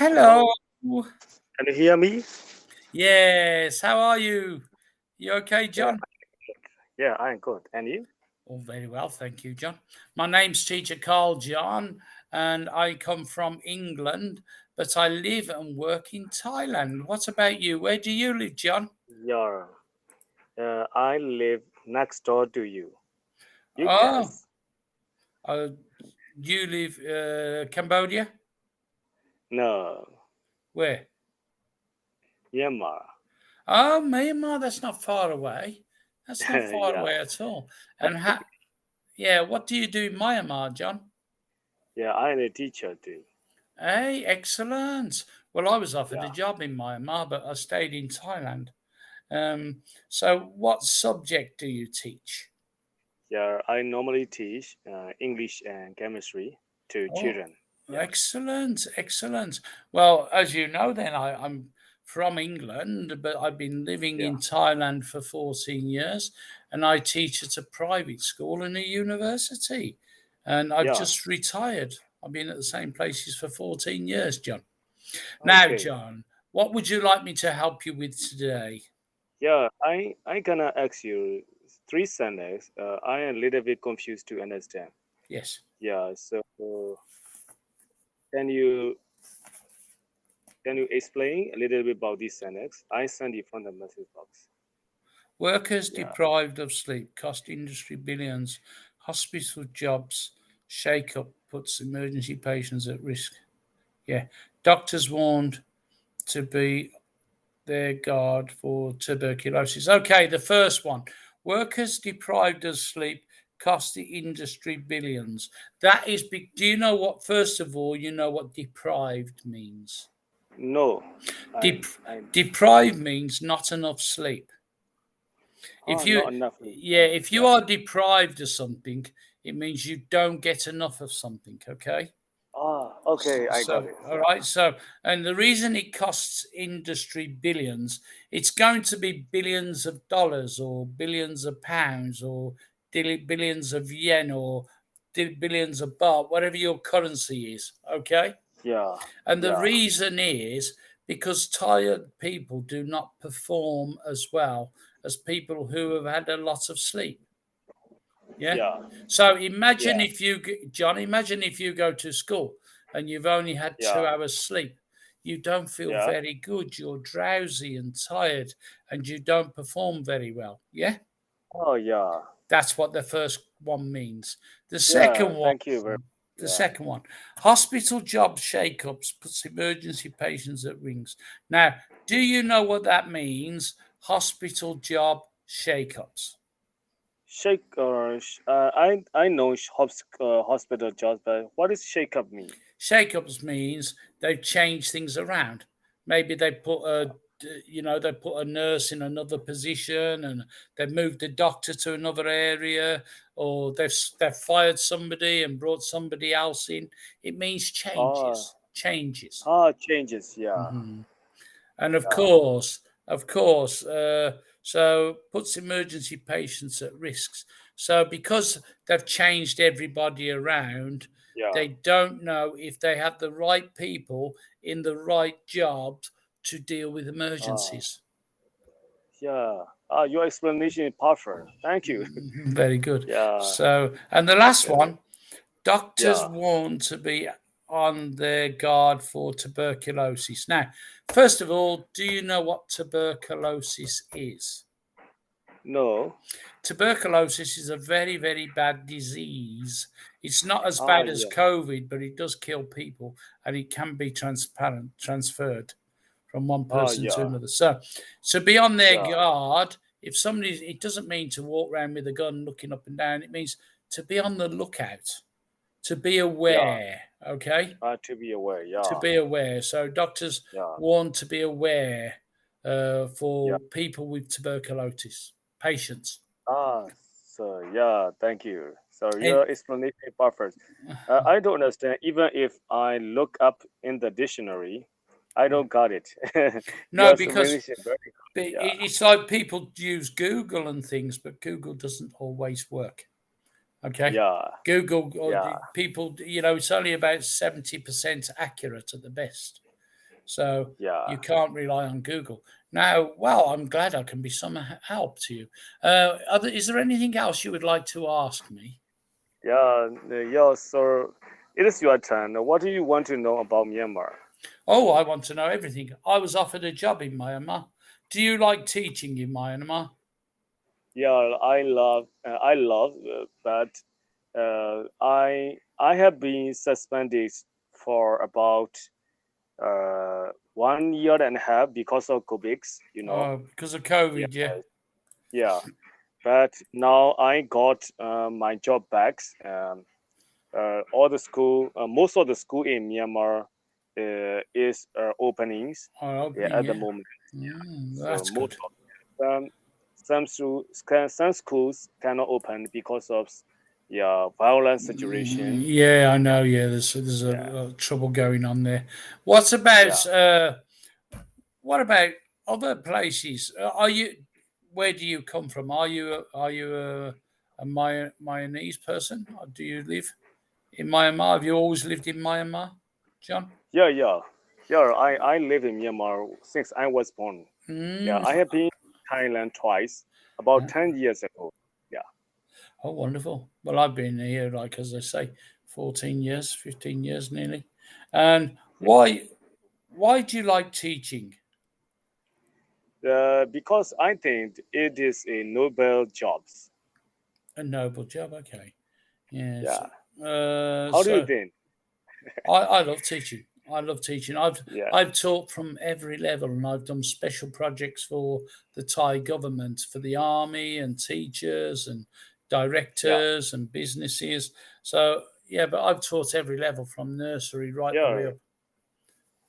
Hello. Hello. Can you hear me? Yes. How are you? You okay, Yeah, John? yeah, I'm good. And you? Oh, very well. Thank you, John. My name's Teacher Carl John, and I come from England, but I live and work in Thailand. What about you? Where do you live, John? Yeah, I live next door to you. You Oh, guess? uh, you live Cambodia? No, Where? Myanmar. Oh, Myanmar. That's not far away. That's not far Yeah, away at all. And yeah, what do you do in Myanmar, John? yeah, I'm a teacher too. Hey, excellent. Well, I was offered a Yeah, job in Myanmar, but I stayed in Thailand. So what subject do you teach? yeah, I normally teach English and chemistry to Oh, children. Yes. excellent, excellent. Well, as you know, then I'm from England, but I've been living Yeah, in Thailand for 14 years, and I teach at a private school and a university. And I've yeah. just retired. I've been at the same places for 14 years, John. Now, Okay. John, what would you like me to help you with today? Yeah, I gonna ask you three sentences. I am a little bit confused to understand. Yes. Yeah. So can you Can you explain a little bit about this sentence? I sent it from the message box. Workers Yeah. deprived of sleep cost industry billions. Hospital jobs shakeup puts emergency patients at risk. Yeah. Doctors warned to be their guard for tuberculosis. Okay, the first one. Workers deprived of sleep cost the industry billions. That is big. Do you know what, first of all, you know what deprived means? No. Dep- I. Deprived means not enough sleep. Oh, If you, not enough. yeah, if you Yeah. are deprived of something, it means you don't get enough of something. Okay. Ah, okay. I got So, it. all Yeah. right. So, and the reason it costs industry billions, it's going to be billions of dollars or billions of pounds or billions of yen or billions of baht, whatever your currency is. Okay. Yeah. And the Yeah. reason is because tired people do not perform as well as people who have had a lot of sleep. Yeah. Yeah. So imagine Yeah. if you, John, imagine if you go to school and you've only had Yeah. 2 hours sleep. You don't feel Yeah. very good. You're drowsy and tired and you don't perform very well. Yeah. Oh, yeah. That's what the first one means. The Yeah. second one, Thank you very. the Yeah. second one, hospital job shakeups puts emergency patients at rings. Now, do you know what that means? Hospital job shakeups. Shake. I know hospital jobs, but what does shake up mean? Shakeups means they've changed things around. Maybe they put they put a nurse in another position, and they've moved a doctor to another area, or they've fired somebody and brought somebody else in. It means Oh. changes. Ah, changes. Yeah. Mhm. And of Yeah. course, so puts emergency patients at risks. So because they've changed everybody around, Yeah. they don't know if they have the right people in the right jobs to deal with Ah. emergencies. Yeah. Ah, your explanation is perfect. Thank you. Very good. Yeah. So, and the last Yeah. one, doctors Yeah. warned to be on their guard for tuberculosis. Now, first of all, do you know what tuberculosis is? No. Tuberculosis is a very, very bad disease. It's not as Ah, bad as yeah. COVID, but it does kill people and it can be transferred from one Ah, person to yeah. another. So be on their Yeah. guard. If somebody, it doesn't mean to walk around with a gun looking up and down. It means to be on the lookout, to be Yeah. aware. Okay, To be aware. to Yeah. be aware. So doctors Yeah. want to be aware Yeah. for people with tuberculosis patients. Ah, so yeah, thank you. So And your explanation is perfect. I don't understand. Even if I look up in the dictionary, I don't got it. Your no, because explanation is very good. Yeah. it's like people use Google and things, but Google doesn't always work. Okay. Yeah. Google, or Yeah. people, it's only about 70% accurate at the best. So Yeah. you can't rely on Google. Now, well, I'm glad I can be some help to you. Is there anything else you would like to ask me? Yeah. So it is your turn. What do you want to know about Myanmar? Oh, I want to know everything. I was offered a job in Myanmar. Do you like teaching in Myanmar? Yeah, I love, but I have been suspended for about 1.5 years because of COVID. Oh, because of Yeah, COVID, yeah. yeah. But now I got my job back. All the school, most of the school in Myanmar is openings. Oh, Yeah, opening, at the yeah. moment. So That's most good. of some schools cannot open because of violent situation. Yeah, I know. Yeah, there's Yeah, a trouble going on there. What about yeah, what about other places? Are you? Where do you come from? Are you a Myanmar person? Or do you live in Myanmar? Have you always lived in Myanmar, John? yeah, yeah, yeah. I live in Myanmar since I was born. Yeah, Mm. I have been to Thailand twice about 10 years ago. Yeah, Oh, wonderful. Well, I've been here, like as I say, 14 years, 15 years nearly. And why do you like teaching? because I think it is a noble job. A noble job, okay. Yes. Yeah, how do you So think? I love teaching. I love teaching. Yeah, I've taught from every level, and I've done special projects for the Thai government, for the army, and teachers, and yeah, directors, and businesses. So yeah, but I've taught every level from nursery right the way yeah. up.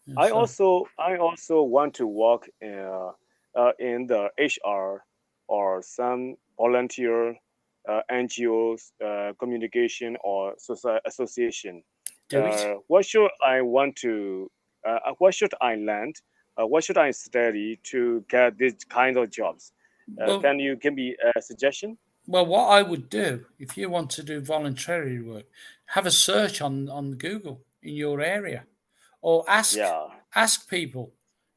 Yeah, so I also want to work in the HR or some volunteer NGOs, communication or association. do it. What should I want to? What should I learn? What should I study to get this kind of jobs? Well, Can you give me a suggestion? well, what I would do if you want to do voluntary work, have a search on Google in your area, or Yeah, ask people,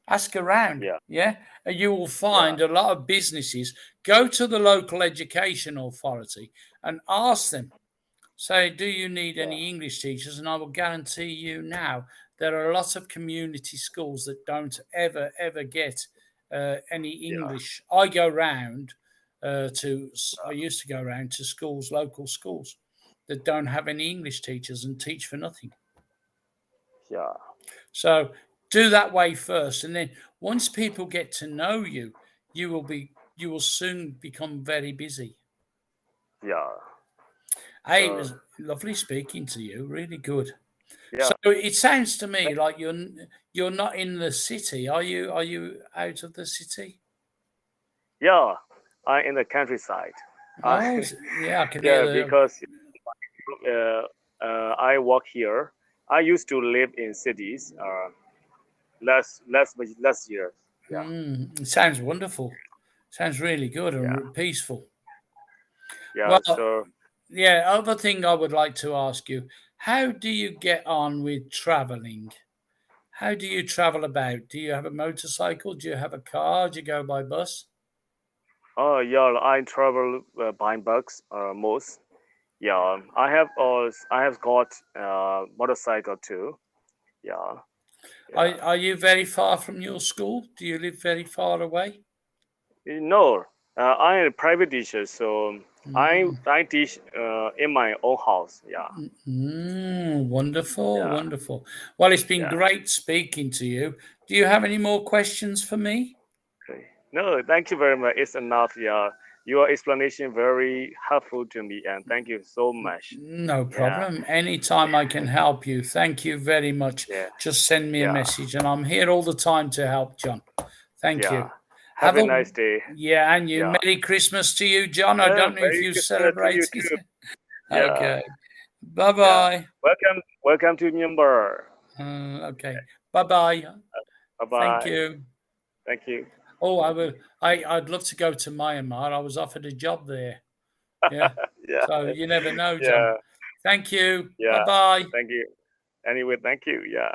ask around. yeah, Yeah, and you will yeah, find a lot of businesses. Go to the local education authority and ask them. Say, do you need yeah, any English teachers? And I will guarantee you now there are a lot of community schools that don't ever get any yeah, English. I go round I used to go around to schools, local schools, that don't have any English teachers and teach for nothing. yeah, So do that way first, and then once people get to know you, you will soon become very busy. yeah. Hey, it So was lovely speaking to you. Really good. yeah, So it sounds to me like you're not in the city. Are you? Are you out of the city? yeah. I'm in the countryside. I Oh, yeah, I can hear Yeah, the. because uh, I work here. I used to live in cities last year. Yeah, It sounds wonderful. Sounds really good yeah, and peaceful. yeah. Well, So yeah. Other thing I would like to ask you: how do you get on with traveling? How do you travel about? Do you have a motorcycle? Do you have a car? Do you go by bus? yeah, I travel by bus most. Yeah, I have got motorcycle too. Yeah, yeah. Are you very far from your school? Do you live very far away? No, I'm a private teacher, so I teach in my own house. Yeah, Wonderful, yeah, wonderful. Well, it's been yeah. great speaking to you. Do you have any more questions for me? Okay. No, thank you very much. It's enough. Yeah, your explanation very helpful to me, and thank you so much. No Yeah, problem. Anytime I can help you. Thank you very much. yeah, Just send me a yeah, message, and I'm here all the time to help, John. Thank yeah. you. Have Have a a nice day. Yeah, and you. Yeah, Merry Christmas to you, John. I yeah. don't know if Merry you Christmas to you celebrate it. too. Yeah, Okay. Bye yeah. bye. Welcome to Myanmar. Okay. Bye bye. Bye Thank bye. you. Thank you. Oh, I will. I'd love to go to Myanmar. I was offered a job there. Yeah. Yeah, So you never know, John. yeah, Thank you. Bye yeah. bye. Thank you. Anyway, thank you. Yeah.